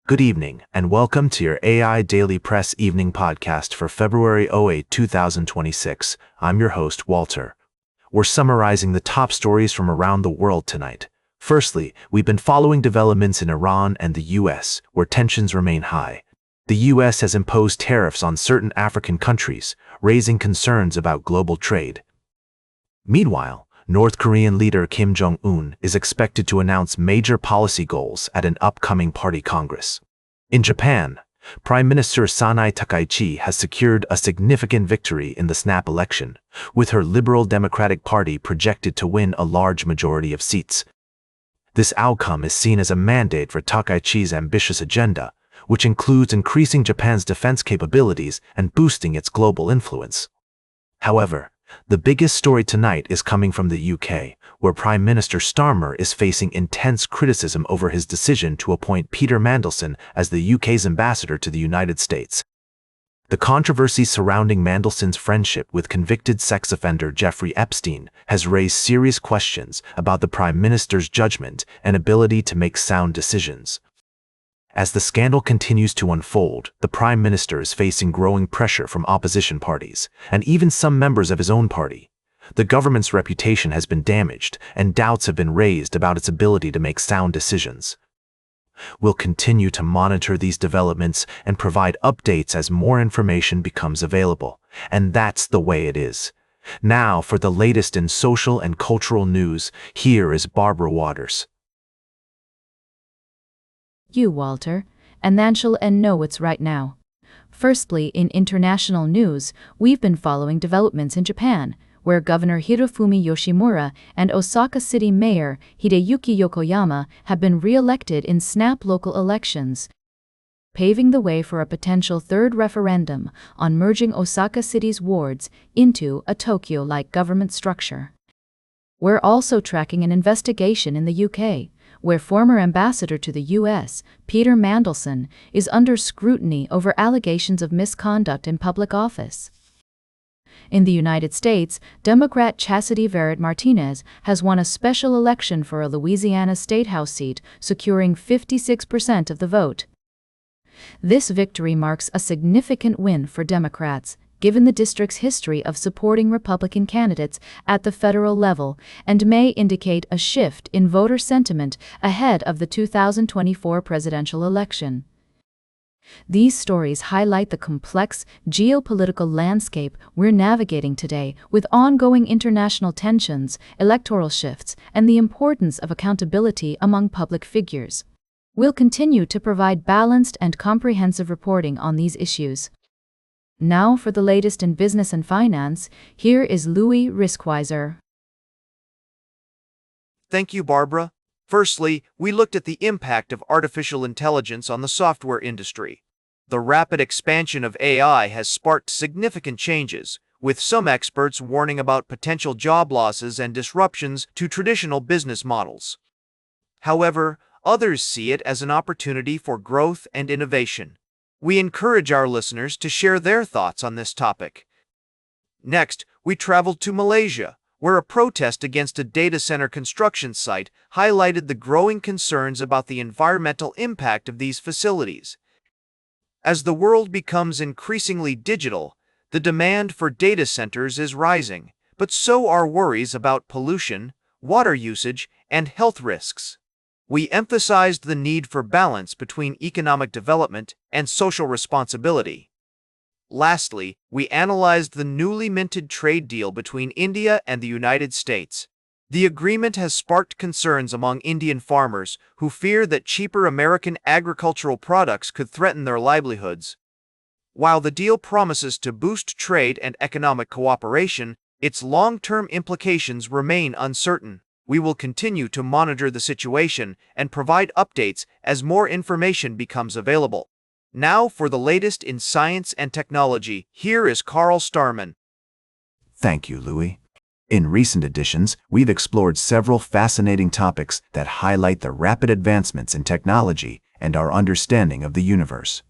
Good evening, and welcome to your AI Daily Press evening podcast for February 8, 2026. I'm your host, Walter. We're summarizing the top stories from around the world tonight. Firstly, we've been following developments in Iran and the U.S., where tensions remain high. The U.S. has imposed tariffs on certain African countries, raising concerns about global trade. Meanwhile, North Korean leader Kim Jong-un is expected to announce major policy goals at an upcoming party congress. In Japan, Prime Minister Sanai Takaichi has secured a significant victory in the snap election, with her Liberal Democratic Party projected to win a large majority of seats. This outcome is seen as a mandate for Takaichi's ambitious agenda, which includes increasing Japan's defense capabilities and boosting its global influence. However, the biggest story tonight is coming from the UK, where Prime Minister Starmer is facing intense criticism over his decision to appoint Peter Mandelson as the UK's ambassador to the United States. The controversy surrounding Mandelson's friendship with convicted sex offender Jeffrey Epstein has raised serious questions about the Prime Minister's judgment and ability to make sound decisions. As the scandal continues to unfold, the Prime Minister is facing growing pressure from opposition parties, and even some members of his own party. The government's reputation has been damaged, and doubts have been raised about its ability to make sound decisions. We'll continue to monitor these developments and provide updates as more information becomes available, and that's the way it is. Now, for the latest in social and cultural news, here is Barbara Waters. You, Walter, and then shall know what's right now. Firstly, in international news, we've been following developments in Japan, where Governor Hirofumi Yoshimura and Osaka City Mayor Hideyuki Yokoyama have been re-elected in snap local elections, paving the way for a potential third referendum on merging Osaka City's wards into a Tokyo-like government structure. We're also tracking an investigation in the UK, where former ambassador to the U.S., Peter Mandelson, is under scrutiny over allegations of misconduct in public office. In the United States, Democrat Chastity Verrett Martinez has won a special election for a Louisiana State House seat, securing 56% of the vote. This victory marks a significant win for Democrats, given the district's history of supporting Republican candidates at the federal level, and may indicate a shift in voter sentiment ahead of the 2024 presidential election. These stories highlight the complex geopolitical landscape we're navigating today, with ongoing international tensions, electoral shifts, and the importance of accountability among public figures. We'll continue to provide balanced and comprehensive reporting on these issues. Now for the latest in business and finance, here is Louis Riskweiser. Thank you, Barbara. Firstly, we looked at the impact of artificial intelligence on the software industry. The rapid expansion of AI has sparked significant changes, with some experts warning about potential job losses and disruptions to traditional business models. However, others see it as an opportunity for growth and innovation. We encourage our listeners to share their thoughts on this topic. Next, we traveled to Malaysia, where a protest against a data center construction site highlighted the growing concerns about the environmental impact of these facilities. As the world becomes increasingly digital, the demand for data centers is rising, but so are worries about pollution, water usage, and health risks. We emphasized the need for balance between economic development and social responsibility. Lastly, we analyzed the newly minted trade deal between India and the United States. The agreement has sparked concerns among Indian farmers who fear that cheaper American agricultural products could threaten their livelihoods. While the deal promises to boost trade and economic cooperation, its long-term implications remain uncertain. We will continue to monitor the situation and provide updates as more information becomes available. Now for the latest in science and technology, here is Carl Starman. Thank you, Louis. In recent editions, we've explored several fascinating topics that highlight the rapid advancements in technology and our understanding of the universe.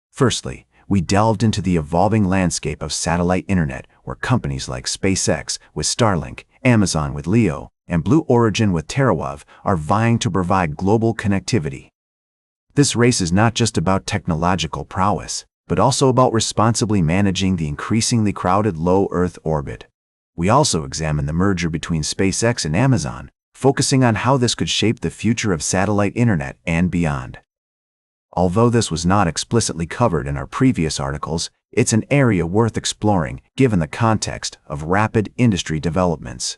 Firstly, we delved into the evolving landscape of satellite internet, where companies like SpaceX with Starlink, Amazon with Leo, and Blue Origin with TerraWave are vying to provide global connectivity. This race is not just about technological prowess, but also about responsibly managing the increasingly crowded low Earth orbit. We also examine the merger between SpaceX and Amazon, focusing on how this could shape the future of satellite internet and beyond. Although this was not explicitly covered in our previous articles, it's an area worth exploring given the context of rapid industry developments.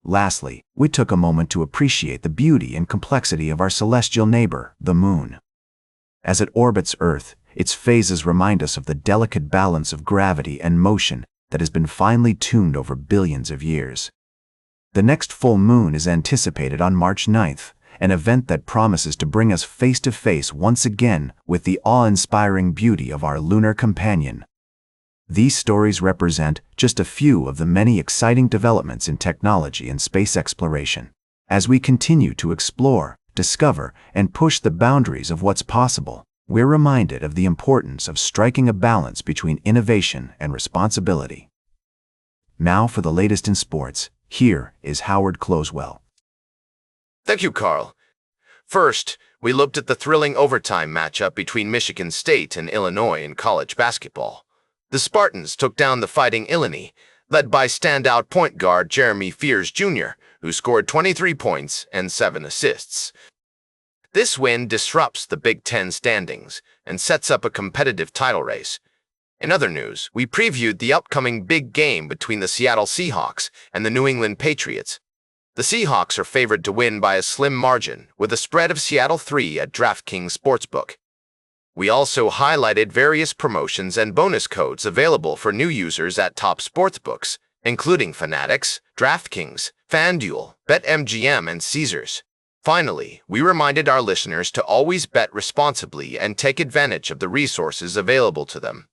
Lastly, we took a moment to appreciate the beauty and complexity of our celestial neighbor, the Moon. As it orbits Earth, its phases remind us of the delicate balance of gravity and motion that has been finely tuned over billions of years. The next full moon is anticipated on March 9th, an event that promises to bring us face to face once again with the awe-inspiring beauty of our lunar companion. These stories represent just a few of the many exciting developments in technology and space exploration. As we continue to explore, discover, and push the boundaries of what's possible, we're reminded of the importance of striking a balance between innovation and responsibility. Now for the latest in sports, here is Howard Closewell. Thank you, Carl. First, we looked at the thrilling overtime matchup between Michigan State and Illinois in college basketball. The Spartans took down the Fighting Illini, led by standout point guard Jeremy Fears Jr., who scored 23 points and 7 assists. This win disrupts the Big Ten standings and sets up a competitive title race. In other news, we previewed the upcoming big game between the Seattle Seahawks and the New England Patriots. The Seahawks are favored to win by a slim margin, with a spread of Seattle 3 at DraftKings Sportsbook. We also highlighted various promotions and bonus codes available for new users at top sportsbooks, including Fanatics, DraftKings, FanDuel, BetMGM, and Caesars. Finally, we reminded our listeners to always bet responsibly and take advantage of the resources available to them.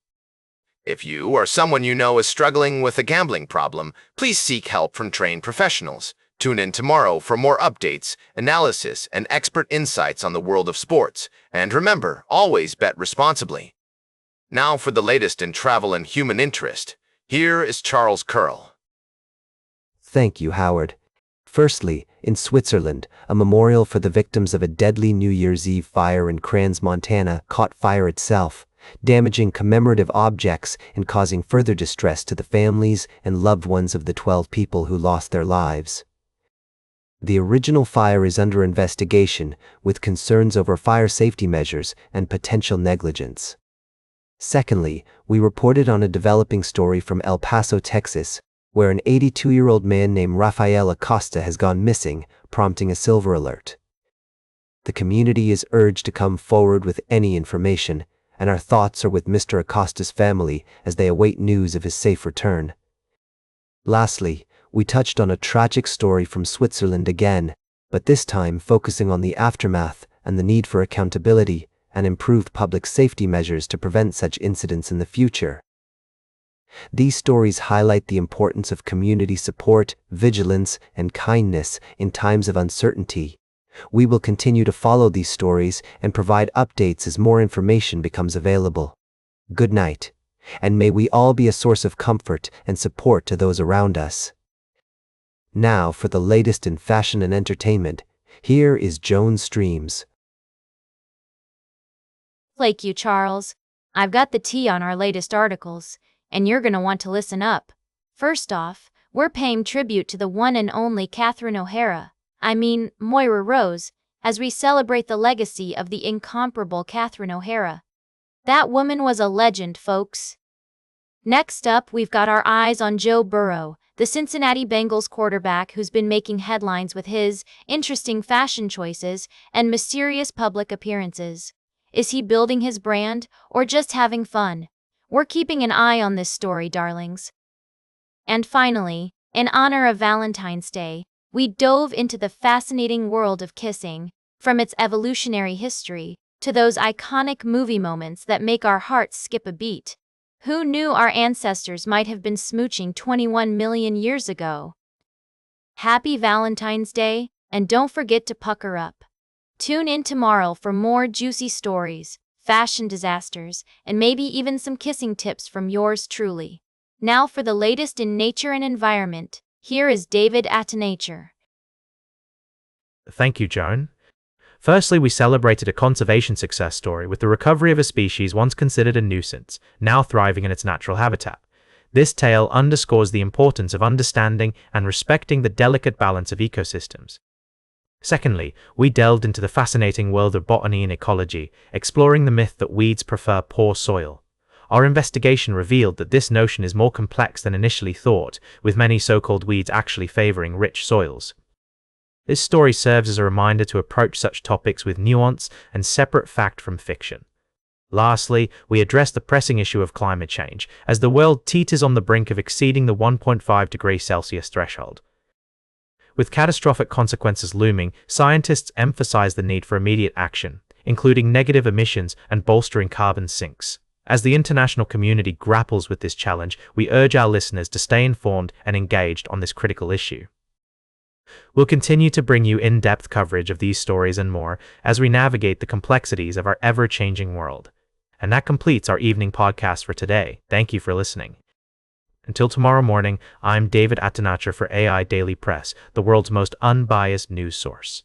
If you or someone you know is struggling with a gambling problem, please seek help from trained professionals. Tune in tomorrow for more updates, analysis, and expert insights on the world of sports. And remember, always bet responsibly. Now for the latest in travel and human interest. Here is Charles Curl. Thank you, Howard. Firstly, in Switzerland, a memorial for the victims of a deadly New Year's Eve fire in Crans, Montana, caught fire itself, damaging commemorative objects and causing further distress to the families and loved ones of the 12 people who lost their lives. The original fire is under investigation, with concerns over fire safety measures and potential negligence. Secondly, we reported on a developing story from El Paso, Texas, where an 82-year-old man named Rafael Acosta has gone missing, prompting a silver alert. The community is urged to come forward with any information, and our thoughts are with Mr. Acosta's family as they await news of his safe return. Lastly, we touched on a tragic story from Switzerland again, but this time focusing on the aftermath and the need for accountability and improved public safety measures to prevent such incidents in the future. These stories highlight the importance of community support, vigilance, and kindness in times of uncertainty. We will continue to follow these stories and provide updates as more information becomes available. Good night, and may we all be a source of comfort and support to those around us. Now for the latest in fashion and entertainment, here is Joan Streams. Thank you, Charles. I've got the tea on our latest articles, and you're going to want to listen up. First off, we're paying tribute to the one and only Catherine Moira Rose, as we celebrate the legacy of the incomparable Catherine O'Hara. That woman was a legend, folks. Next up, we've got our eyes on Joe Burrow, the Cincinnati Bengals quarterback who's been making headlines with his interesting fashion choices and mysterious public appearances. Is he building his brand or just having fun? We're keeping an eye on this story, darlings. And finally, in honor of Valentine's Day, we dove into the fascinating world of kissing, from its evolutionary history to those iconic movie moments that make our hearts skip a beat. Who knew our ancestors might have been smooching 21 million years ago? Happy Valentine's Day, and don't forget to pucker up. Tune in tomorrow for more juicy stories, fashion disasters, and maybe even some kissing tips from yours truly. Now for the latest in nature and environment, here is David at Nature. Thank you, Joan. Firstly, we celebrated a conservation success story with the recovery of a species once considered a nuisance, now thriving in its natural habitat. This tale underscores the importance of understanding and respecting the delicate balance of ecosystems. Secondly, we delved into the fascinating world of botany and ecology, exploring the myth that weeds prefer poor soil. Our investigation revealed that this notion is more complex than initially thought, with many so-called weeds actually favoring rich soils. This story serves as a reminder to approach such topics with nuance and separate fact from fiction. Lastly, we address the pressing issue of climate change, as the world teeters on the brink of exceeding the 1.5 degrees Celsius threshold. With catastrophic consequences looming, scientists emphasize the need for immediate action, including negative emissions and bolstering carbon sinks. As the international community grapples with this challenge, we urge our listeners to stay informed and engaged on this critical issue. We'll continue to bring you in-depth coverage of these stories and more as we navigate the complexities of our ever-changing world. And that completes our evening podcast for today. Thank you for listening. Until tomorrow morning, I'm David Atenacher for AI Daily Press, the world's most unbiased news source.